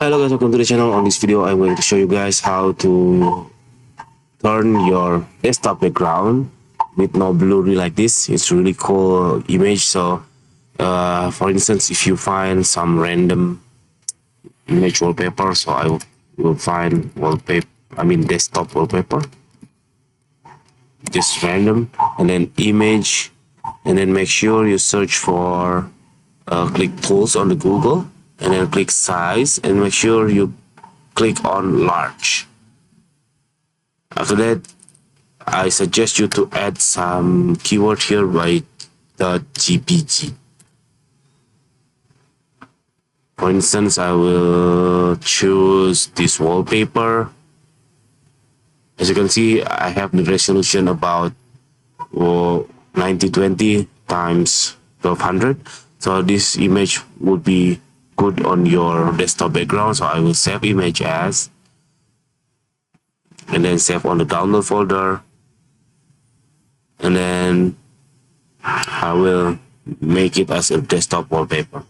Hello guys, welcome to the channel. On this video I'm going to show you guys how to turn your desktop background with no blurry like this. It's really cool image. So for instance, if you find some random image wallpaper, so I will find wallpaper, desktop wallpaper, just random, and then image, and then make sure you search for click tools on the Google, and then click size, and make sure you click on large. After that, I suggest you to add some keyword here by the GPG. For instance, I will choose this wallpaper. As you can see, I have the resolution about 1920 times 1200. So this image would be good on your desktop background. So I will save image as, and then save on the download folder, and then I will make it as a desktop wallpaper.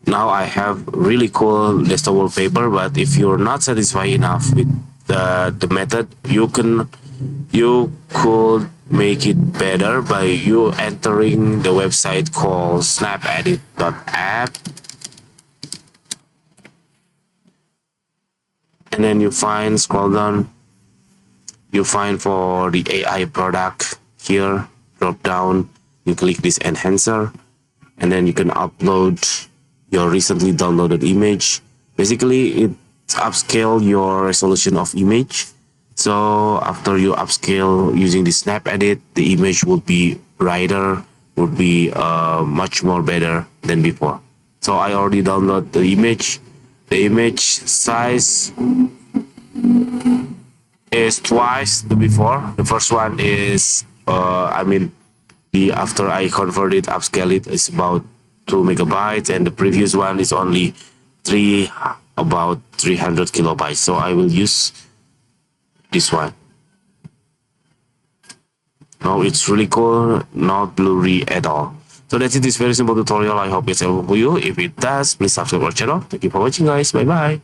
Now I have really cool desktop wallpaper, but if you're not satisfied enough with the method, you could make it better by you entering the website called SnapEdit.app, and then you scroll down, you find for the AI product here, drop down, you click this enhancer, and then you can upload your recently downloaded image. Basically, it upscale your resolution of image. So after you upscale using the SnapEdit, the image would be brighter, would be much more better than before. So I already downloaded the image. The image size is twice the before. The first one is after I convert it, upscale it, is about 2 megabytes, and the previous one is only about 300 kilobytes. So I will use this one. Now it's really cool, not blurry at all. So that's it. This very simple tutorial. I hope it's helpful for you. If it does, please subscribe our channel. Thank you for watching, guys. Bye bye.